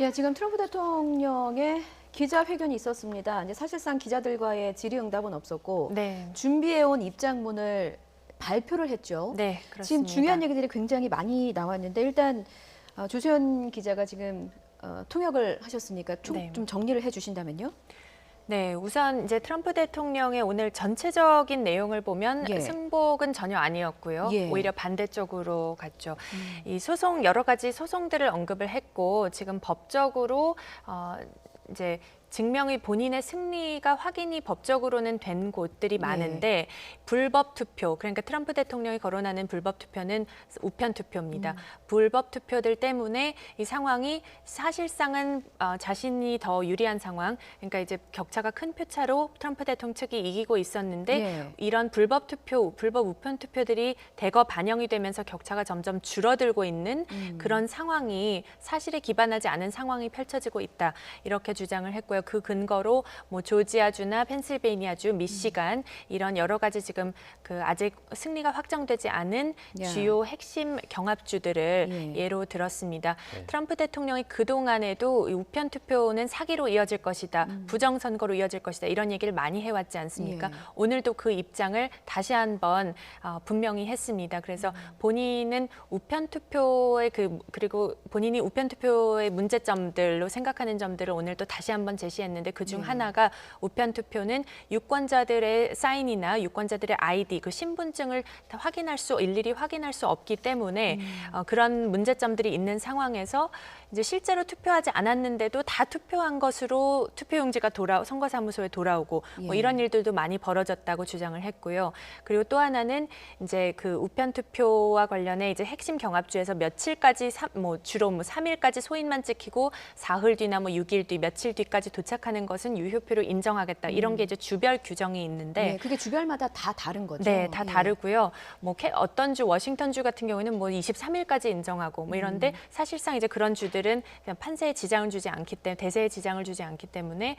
예, 지금 트럼프 대통령의 기자회견이 있었습니다. 이제 사실상 기자들과의 질의응답은 없었고 네. 준비해온 입장문을 발표를 했죠. 네, 그렇습니다. 지금 중요한 얘기들이 굉장히 많이 나왔는데 일단 조수현 기자가 지금 통역을 하셨으니까 네. 좀 정리를 해주신다면요. 네, 우선 이제 트럼프 대통령의 오늘 전체적인 내용을 보면 예. 승복은 전혀 아니었고요. 예. 오히려 반대쪽으로 갔죠. 이 소송 여러 가지 소송들을 언급을 했고 지금 법적으로 이제 증명이 본인의 승리가 확인이 법적으로는 된 곳들이 많은데 불법 투표, 그러니까 트럼프 대통령이 거론하는 불법 투표는 우편 투표입니다. 불법 투표들 때문에 이 상황이 사실상은 자신이 더 유리한 상황, 그러니까 이제 격차가 큰 표차로 트럼프 대통령 측이 이기고 있었는데 이런 불법 투표, 불법 우편 투표들이 대거 반영이 되면서 격차가 점점 줄어들고 있는 그런 상황이 사실에 기반하지 않은 상황이 펼쳐지고 있다. 이렇게 주장을 했고요. 그 근거로 뭐 조지아주나 펜실베이니아주, 미시간 이런 여러 가지 지금 그 아직 승리가 확정되지 않은 주요 핵심 경합주들을 예로 들었습니다. 트럼프 대통령이 그동안에도 우편 투표는 사기로 이어질 것이다. 부정 선거로 이어질 것이다. 이런 얘기를 많이 해왔지 않습니까? 오늘도 그 입장을 다시 한번 분명히 했습니다. 그래서 본인은 우편 투표의 그리고 본인이 우편 투표의 문제점들로 생각하는 점들을 오늘 또 다시 한번 제시했는데 그중 하나가 우편 투표는 유권자들의 사인이나 유권자들의 아이디, 그 신분증을 다 일일이 확인할 수 없기 때문에 그런 문제점들이 있는 상황에서 이제 실제로 투표하지 않았는데도 다 투표한 것으로 투표용지가 선거사무소에 돌아오고 뭐 이런 일들도 많이 벌어졌다고 주장을 했고요. 그리고 또 하나는 이제 그 우편 투표와 관련해 이제 핵심 경합주에서 며칠까지 주로 3일까지 소인만 찍히고 사흘 뒤나 6일 뒤, 며칠 뒤까지 도착하는 것은 유효표로 인정하겠다. 이런 게 이제 주별 규정이 있는데 그게 주별마다 다 다른 거죠. 네, 다 다르고요. 어떤 주, 워싱턴주 같은 경우는 23일까지 인정하고 이런데 사실상 이제 그런 주들은 그냥 판세에 지장을 주지 않기 때문에 대세에 지장을 주지 않기 때문에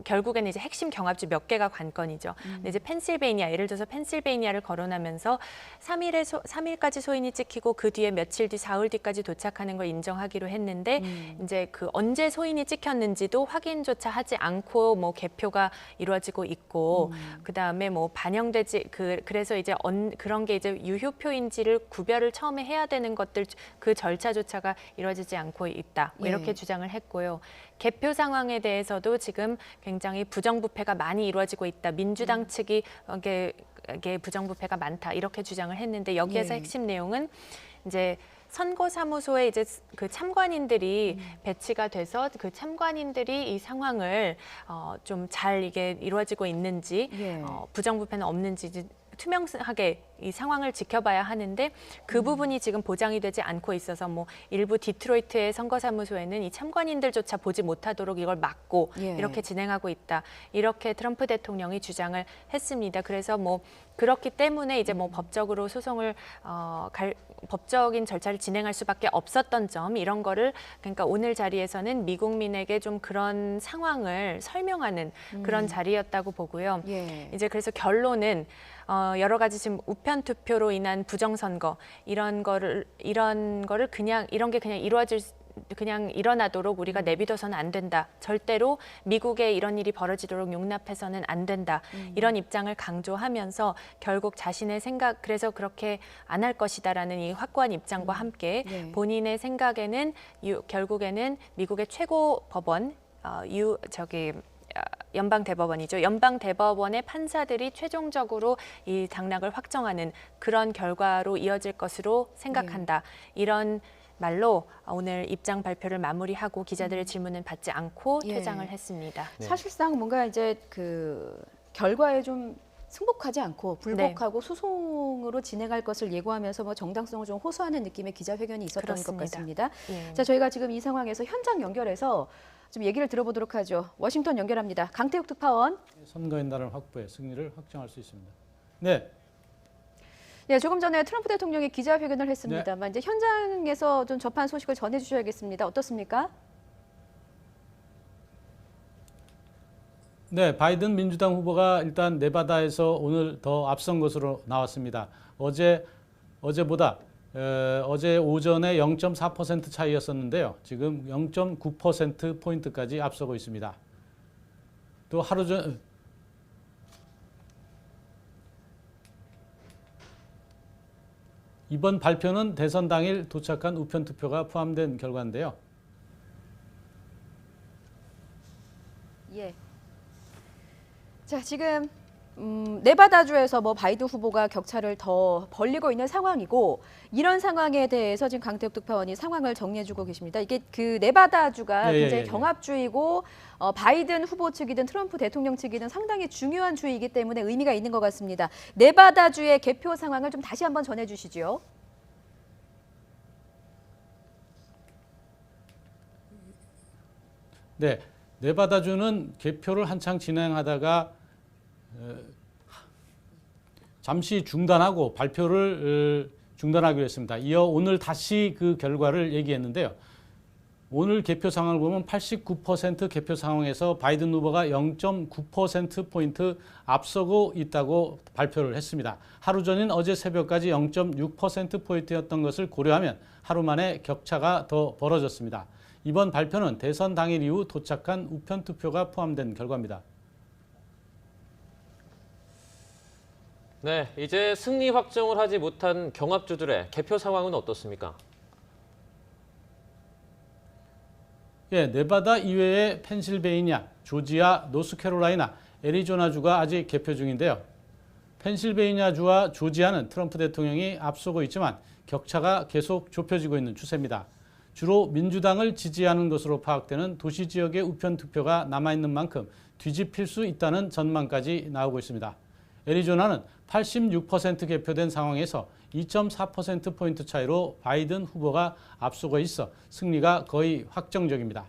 결국에는 이제 핵심 경합주 몇 개가 관건이죠. 근데 이제 펜실베이니아, 예를 들어서 펜실베이니아를 거론하면서 3일까지 소인이 찍히고 그 뒤에 며칠 뒤, 사흘 뒤까지 도착하는 걸 인정하기로 했는데 이제 그 언제 소인이 찍혔는지도 확인조차 하지 않고 개표가 이루어지고 있고 그다음에 반영되지 그래서 이제 그런 게 이제 유효표인지를 구별을 처음에 해야 되는 것들 그 절차조차가 이루어지지 않고 있다. 이렇게 주장을 했고요. 개표 상황에 대해서도 지금 굉장히 부정부패가 많이 이루어지고 있다. 민주당 측이 이게 부정부패가 많다. 이렇게 주장을 했는데 여기에서 핵심 내용은 이제 선거사무소에 이제 그 참관인들이 배치가 돼서 그 참관인들이 이 상황을 좀 잘 이게 이루어지고 있는지 부정부패는 없는지 투명하게 이 상황을 지켜봐야 하는데 그 부분이 지금 보장이 되지 않고 있어서 일부 디트로이트의 선거사무소에는 이 참관인들조차 보지 못하도록 이걸 막고 이렇게 진행하고 있다. 이렇게 트럼프 대통령이 주장을 했습니다. 그래서 그렇기 때문에 이제 법적으로 소송을 법적인 절차를 진행할 수밖에 없었던 점 이런 거를 그러니까 오늘 자리에서는 미국민에게 좀 그런 상황을 설명하는 그런 자리였다고 보고요. 이제 그래서 결론은 여러 가지 지금 우편 투표로 인한 부정선거 이런 게 그냥 일어나도록 우리가 내비둬서는 안 된다. 절대로 미국에 이런 일이 벌어지도록 용납해서는 안 된다. 이런 입장을 강조하면서 결국 자신의 생각, 그래서 그렇게 안 할 것이다라는 이 확고한 입장과 함께 본인의 생각에는 결국에는 미국의 최고 법원, 연방대법원이죠. 연방대법원의 판사들이 최종적으로 이 당락을 확정하는 그런 결과로 이어질 것으로 생각한다. 이런 말로 오늘 입장 발표를 마무리하고 기자들의 질문은 받지 않고 퇴장을 했습니다. 사실상 뭔가 이제 그 결과에 좀 승복하지 않고 불복하고 소송으로 진행할 것을 예고하면서 정당성을 좀 호소하는 느낌의 기자회견이 있었던 것 같습니다. 자, 저희가 지금 이 상황에서 현장 연결해서 좀 얘기를 들어보도록 하죠. 워싱턴 연결합니다. 강태욱 특파원. 선거의 날을 확보해 승리를 확정할 수 있습니다. 네. 네, 조금 전에 트럼프 대통령이 기자회견을 했습니다만 이제 현장에서 좀 접한 소식을 전해주셔야겠습니다. 어떻습니까? 네, 바이든 민주당 후보가 일단 네바다에서 오늘 더 앞선 것으로 나왔습니다. 어제보다 어제 오전에 0.4% 차이였었는데요. 지금 0.9%포인트까지 앞서고 있습니다. 또 하루 전 이번 발표는 대선 당일 도착한 우편 투표가 포함된 결과인데요. 예. 자, 지금 네바다주에서 뭐 바이든 후보가 격차를 더 벌리고 있는 상황이고, 이런 상황에 대해서 지금 강태욱 특파원이 상황을 정리해주고 계십니다. 이게 그 네바다주가 굉장히 경합주이고 바이든 후보 측이든 트럼프 대통령 측이든 상당히 중요한 주이기 때문에 의미가 있는 것 같습니다. 네바다주의 개표 상황을 좀 다시 한번 전해주시죠. 네, 네바다주는 개표를 한창 진행하다가 잠시 중단하고 발표를 중단하기로 했습니다. 이어 오늘 다시 그 결과를 얘기했는데요. 오늘 개표 상황을 보면 89% 개표 상황에서 바이든 후보가 0.9%포인트 앞서고 있다고 발표를 했습니다. 하루 전인 어제 새벽까지 0.6%포인트였던 것을 고려하면 하루 만에 격차가 더 벌어졌습니다. 이번 발표는 대선 당일 이후 도착한 우편 투표가 포함된 결과입니다. 네, 이제 승리 확정을 하지 못한 경합주들의 개표 상황은 어떻습니까? 예, 네바다 이외에 펜실베이니아, 조지아, 노스캐롤라이나, 애리조나주가 아직 개표 중인데요. 펜실베이니아주와 조지아는 트럼프 대통령이 앞서고 있지만 격차가 계속 좁혀지고 있는 추세입니다. 주로 민주당을 지지하는 것으로 파악되는 도시 지역의 우편 투표가 남아있는 만큼 뒤집힐 수 있다는 전망까지 나오고 있습니다. 애리조나는 86% 개표된 상황에서 2.4%포인트 차이로 바이든 후보가 앞서고 있어 승리가 거의 확정적입니다.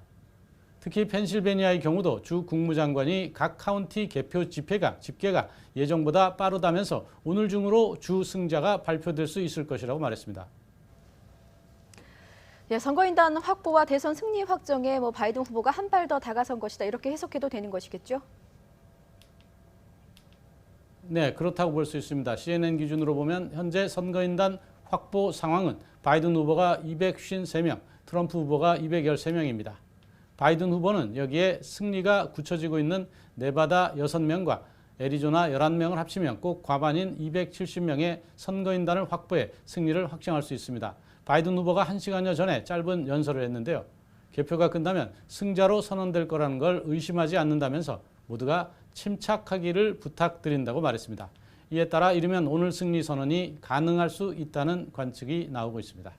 특히 펜실베니아의 경우도 주 국무장관이 각 카운티 개표 집계가 예정보다 빠르다면서 오늘 중으로 주 승자가 발표될 수 있을 것이라고 말했습니다. 예, 선거인단 확보와 대선 승리 확정에 뭐 바이든 후보가 한 발 더 다가선 것이다, 이렇게 해석해도 되는 것이겠죠? 네, 그렇다고 볼 수 있습니다. CNN 기준으로 보면 현재 선거인단 확보 상황은 바이든 후보가 253명, 트럼프 후보가 213명입니다. 바이든 후보는 여기에 승리가 굳혀지고 있는 네바다 6명과 애리조나 11명을 합치면 꼭 과반인 270명의 선거인단을 확보해 승리를 확정할 수 있습니다. 바이든 후보가 1시간여 전에 짧은 연설을 했는데요. 개표가 끝나면 승자로 선언될 거라는 걸 의심하지 않는다면서 모두가 침착하기를 부탁드린다고 말했습니다. 이에 따라 이르면 오늘 승리 선언이 가능할 수 있다는 관측이 나오고 있습니다.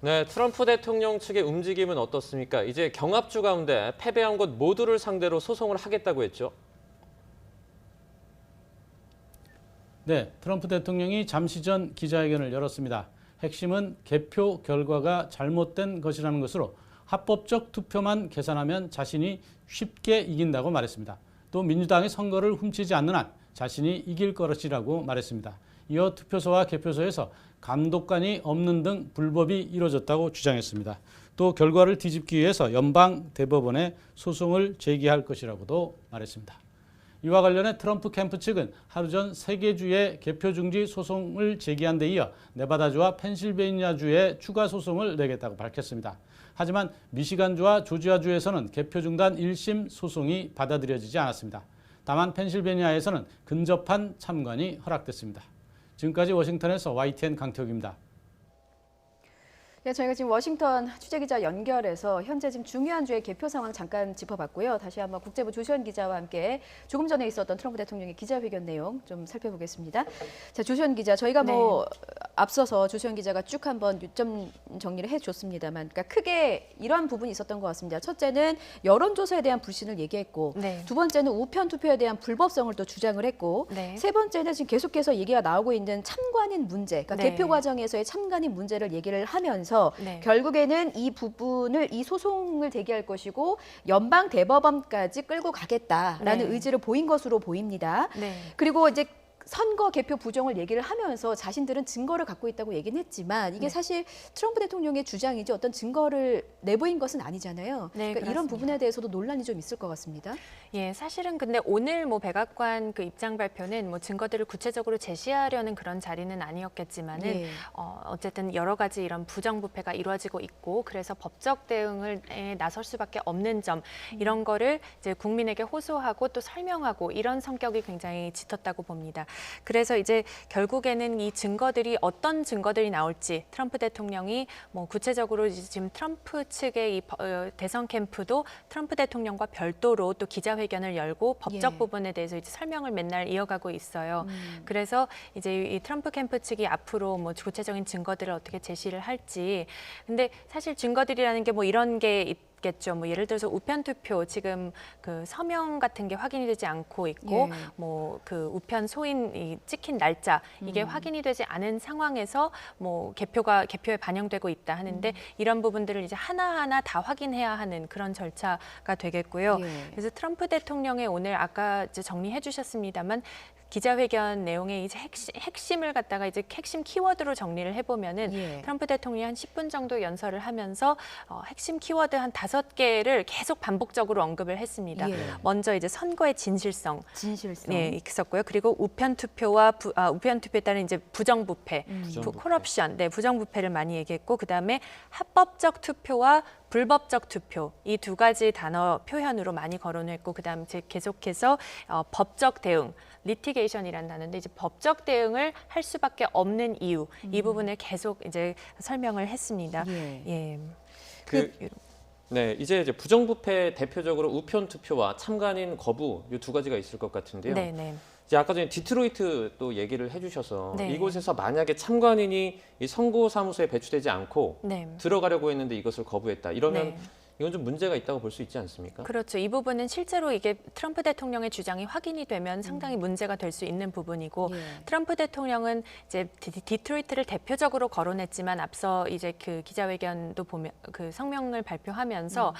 네, 트럼프 대통령 측의 움직임은 어떻습니까? 이제 경합주 가운데 패배한 곳 모두를 상대로 소송을 하겠다고 했죠. 네, 트럼프 대통령이 잠시 전 기자회견을 열었습니다. 핵심은 개표 결과가 잘못된 것이라는 것으로 합법적 투표만 계산하면 자신이 쉽게 이긴다고 말했습니다. 또 민주당이 선거를 훔치지 않는 한 자신이 이길 것이라고 말했습니다. 이어 투표소와 개표소에서 감독관이 없는 등 불법이 이루어졌다고 주장했습니다. 또 결과를 뒤집기 위해서 연방 대법원에 소송을 제기할 것이라고도 말했습니다. 이와 관련해 트럼프 캠프 측은 하루 전 3개 주의 개표 중지 소송을 제기한 데 이어 네바다주와 펜실베이니아주에 추가 소송을 내겠다고 밝혔습니다. 하지만 미시간주와 조지아주에서는 개표 중단 1심 소송이 받아들여지지 않았습니다. 다만 펜실베니아에서는 근접한 참관이 허락됐습니다. 지금까지 워싱턴에서 YTN 강태욱입니다. 네, 저희가 지금 워싱턴 취재기자 연결해서 현재 지금 중요한 주의 개표 상황 잠깐 짚어봤고요. 다시 한번 국제부 조시원 기자와 함께 조금 전에 있었던 트럼프 대통령의 기자회견 내용 좀 살펴보겠습니다. 자, 조시원 기자, 저희가 뭐 앞서서 조시원 기자가 쭉 한번 요점 정리를 해줬습니다만, 그러니까 크게 이런 부분이 있었던 것 같습니다. 첫째는 여론조사에 대한 불신을 얘기했고, 두 번째는 우편 투표에 대한 불법성을 또 주장을 했고, 세 번째는 지금 계속해서 얘기가 나오고 있는 참관인 문제, 그러니까 개표 과정에서의 참관인 문제를 얘기를 하면서 결국에는 이 부분을, 이 소송을 제기할 것이고 연방 대법원까지 끌고 가겠다라는 의지를 보인 것으로 보입니다. 그리고 이제 선거 개표 부정을 얘기를 하면서 자신들은 증거를 갖고 있다고 얘기는 했지만 이게 사실 트럼프 대통령의 주장이지 어떤 증거를 내보인 것은 아니잖아요. 네, 그러니까 이런 부분에 대해서도 논란이 좀 있을 것 같습니다. 예, 사실은 근데 오늘 뭐 백악관 그 입장 발표는 뭐 증거들을 구체적으로 제시하려는 그런 자리는 아니었겠지만은 예. 어쨌든 여러 가지 이런 부정부패가 이루어지고 있고 그래서 법적 대응을 나설 수밖에 없는 점 이런 거를 이제 국민에게 호소하고 또 설명하고 이런 성격이 굉장히 짙었다고 봅니다. 그래서 이제 결국에는 이 증거들이 어떤 증거들이 나올지 트럼프 대통령이 뭐 구체적으로 지금 트럼프 측의 이 대선 캠프도 트럼프 대통령과 별도로 또 기자회견을 열고 법적 예. 부분에 대해서 이제 설명을 맨날 이어가고 있어요. 그래서 이제 이 트럼프 캠프 측이 앞으로 뭐 구체적인 증거들을 어떻게 제시를 할지. 근데 사실 증거들이라는 게 뭐 이런 게 있겠죠. 뭐 예를 들어서 우편 투표 지금 그 서명 같은 게 확인이 되지 않고 있고 예. 뭐 그 우편 소인 이 찍힌 날짜 이게 확인이 되지 않은 상황에서 뭐 개표에 반영되고 있다 하는데 이런 부분들을 이제 하나하나 다 확인해야 하는 그런 절차가 되겠고요. 예. 그래서 트럼프 대통령의 오늘 아까 이제 정리해 주셨습니다만 기자회견 내용의 이제 핵심을 갖다가 이제 핵심 키워드로 정리를 해보면은 예. 트럼프 대통령이 한 10분 정도 연설을 하면서 핵심 키워드 한 5개를 계속 반복적으로 언급을 했습니다. 예. 먼저 이제 선거의 진실성, 진실성. 네, 있었고요. 그리고 우편 투표와 우편 투표에 따른 이제 부정부패, 부정부패. 코럽션, 네, 부정부패를 많이 얘기했고 그다음에 합법적 투표와 불법적 투표 이 두 가지 단어 표현으로 많이 거론했고 그다음 이제 계속해서 법적 대응, 리티게이션이라는 단어인데 이제 법적 대응을 할 수밖에 없는 이유 이 부분을 계속 이제 설명을 했습니다. 예. 예. 네, 이제 부정부패 대표적으로 우편 투표와 참관인 거부 이 두 가지가 있을 것 같은데요. 네, 네. 이제 아까 전에 디트로이트 또 얘기를 해주셔서 네. 이곳에서 만약에 참관인이 이 선거사무소에 배치되지 않고 네. 들어가려고 했는데 이것을 거부했다. 이러면 네. 이건 좀 문제가 있다고 볼 수 있지 않습니까? 그렇죠. 이 부분은 실제로 이게 트럼프 대통령의 주장이 확인이 되면 상당히 문제가 될 수 있는 부분이고 예. 트럼프 대통령은 이제 디트로이트를 대표적으로 거론했지만 앞서 이제 그 기자회견도 보면 그 성명을 발표하면서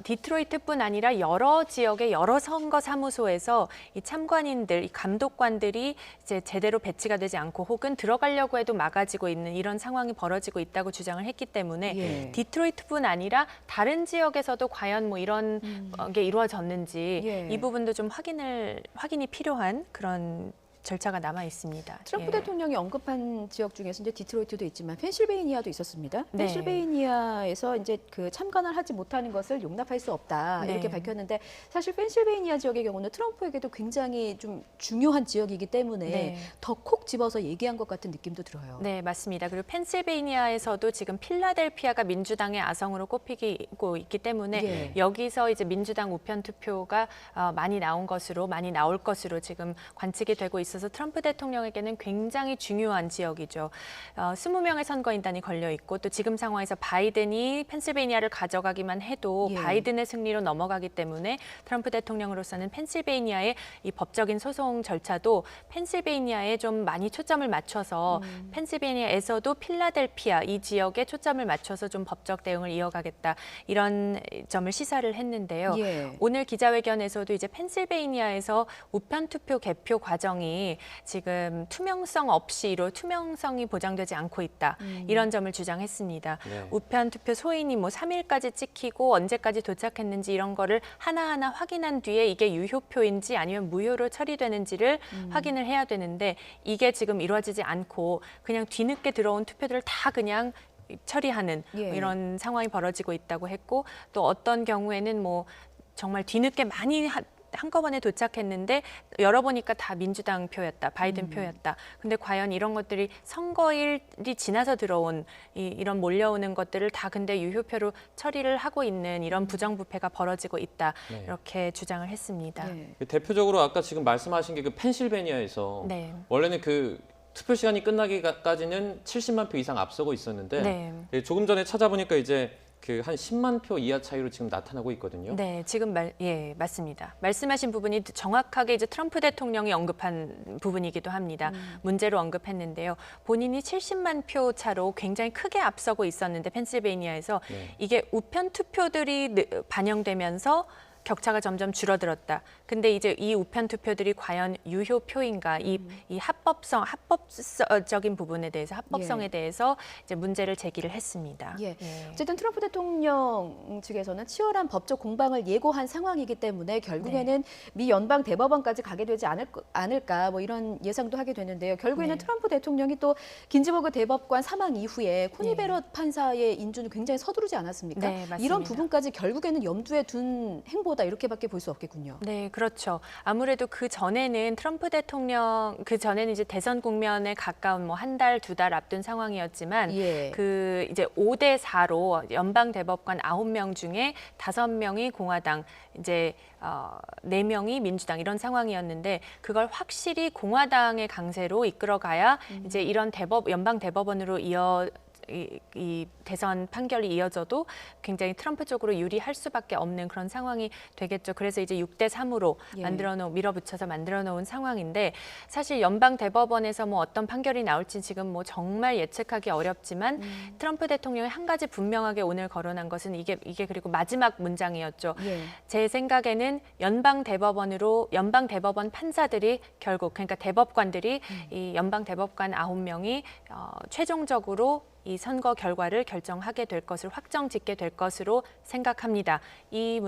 디트로이트뿐 아니라 여러 지역의 여러 선거 사무소에서 이 참관인들, 이 감독관들이 이제 제대로 배치가 되지 않고 혹은 들어가려고 해도 막아지고 있는 이런 상황이 벌어지고 있다고 주장을 했기 때문에 예. 디트로이트뿐 아니라 다른 지역에서도 과연 뭐 이런 게 이루어졌는지 예. 이 부분도 좀 확인이 필요한 그런 절차가 남아 있습니다. 트럼프 예. 대통령이 언급한 지역 중에서 이제 디트로이트도 있지만 펜실베이니아도 있었습니다. 네. 펜실베이니아에서 이제 그 참관을 하지 못하는 것을 용납할 수 없다 네. 이렇게 밝혔는데 사실 펜실베이니아 지역의 경우는 트럼프에게도 굉장히 좀 중요한 지역이기 때문에 네. 더 콕 집어서 얘기한 것 같은 느낌도 들어요. 네, 맞습니다. 그리고 펜실베이니아에서도 지금 필라델피아가 민주당의 아성으로 꼽히고 있기 때문에 예. 여기서 이제 민주당 우편 투표가 많이 나올 것으로 지금 관측이 되고 있어서 트럼프 대통령에게는 굉장히 중요한 지역이죠. 20명의 선거인단이 걸려 있고 또 지금 상황에서 바이든이 펜실베이니아를 가져가기만 해도 예. 바이든의 승리로 넘어가기 때문에 트럼프 대통령으로서는 펜실베이니아의 이 법적인 소송 절차도 펜실베이니아에 좀 많이 초점을 맞춰서 펜실베이니아에서도 필라델피아 이 지역에 초점을 맞춰서 좀 법적 대응을 이어가겠다 이런 점을 시사를 했는데요. 예. 오늘 기자회견에서도 이제 펜실베이니아에서 우편 투표 개표 과정이 지금 투명성이 보장되지 않고 있다 이런 점을 주장했습니다. 네. 우편 투표 소인이 뭐 3일까지 찍히고 언제까지 도착했는지 이런 거를 하나하나 확인한 뒤에 이게 유효표인지 아니면 무효로 처리되는지를 확인을 해야 되는데 이게 지금 이루어지지 않고 그냥 뒤늦게 들어온 투표들을 다 그냥 처리하는 예. 이런 상황이 벌어지고 있다고 했고 또 어떤 경우에는 뭐 정말 뒤늦게 많이 한꺼번에 도착했는데 열어보니까 다 민주당 표였다, 바이든 표였다. 근데 과연 이런 것들이 선거일이 지나서 들어온 이런 몰려오는 것들을 다 근데 유효표로 처리를 하고 있는 이런 부정부패가 벌어지고 있다. 네. 이렇게 주장을 했습니다. 네. 대표적으로 아까 지금 말씀하신 게 그 펜실베니아에서 네. 원래는 그 투표 시간이 끝나기까지는 70만 표 이상 앞서고 있었는데 네. 조금 전에 찾아보니까 이제 그 한 10만 표 이하 차이로 지금 나타나고 있거든요. 네, 지금 맞습니다. 말씀하신 부분이 정확하게 이제 트럼프 대통령이 언급한 부분이기도 합니다. 문제로 언급했는데요. 본인이 70만 표 차로 굉장히 크게 앞서고 있었는데 펜실베이니아에서 네. 이게 우편 투표들이 반영되면서 격차가 점점 줄어들었다. 근데 이제 이 우편 투표들이 과연 유효표인가? 이 합법적인 부분에 대해서 합법성에 예. 대해서 이제 문제를 제기를 했습니다. 예. 어쨌든 트럼프 대통령 측에서는 치열한 법적 공방을 예고한 상황이기 때문에 결국에는 미 연방 대법원까지 가게 되지 않을까 뭐 이런 예상도 하게 되는데요. 결국에는 네. 트럼프 대통령이 또 긴즈버그 대법관 사망 이후에 코니 베럿 판사의 인준은 굉장히 서두르지 않았습니까? 네, 맞습니다. 이런 부분까지 결국에는 염두에 둔 행보다 이렇게밖에 볼 수 없겠군요. 네, 그렇죠. 아무래도 그 전에는 트럼프 대통령 그 전에는 이제 대선 국면에 가까운 뭐 한 달, 두 달 앞둔 상황이었지만 예. 그 이제 5대 4로 연방 대법관 9명 중에 5명이 공화당, 이제 4명이 민주당 이런 상황이었는데 그걸 확실히 공화당의 강세로 이끌어가야 이제 이런 연방 대법원으로 이 대선 판결이 이어져도 굉장히 트럼프 쪽으로 유리할 수밖에 없는 그런 상황이 되겠죠. 그래서 이제 6대 3으로 예. 밀어붙여서 만들어 놓은 상황인데 사실 연방 대법원에서 뭐 어떤 판결이 나올지 지금 뭐 정말 예측하기 어렵지만 트럼프 대통령이 한 가지 분명하게 오늘 거론한 것은 이게 그리고 마지막 문장이었죠. 예. 제 생각에는 연방 대법원 판사들이 결국 그러니까 대법관들이 이 연방 대법관 9명이 최종적으로 이 선거 결과를 결정하게 될 것을 확정짓게 될 것으로 생각합니다. 이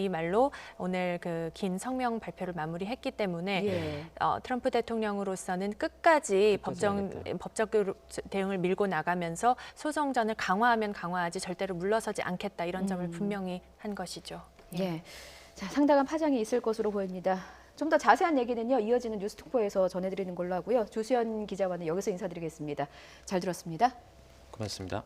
말로 오늘 그 긴 성명 발표를 마무리했기 때문에 예. 트럼프 대통령으로서는 끝까지 법적 대응을 밀고 나가면서 소송전을 강화하면 강화하지 절대로 물러서지 않겠다 이런 점을 분명히 한 것이죠. 예. 자, 상당한 파장이 있을 것으로 보입니다. 좀 더 자세한 얘기는요, 이어지는 뉴스특보에서 전해드리는 걸로 하고요. 조수연 기자와는 여기서 인사드리겠습니다. 잘 들었습니다. 고맙습니다.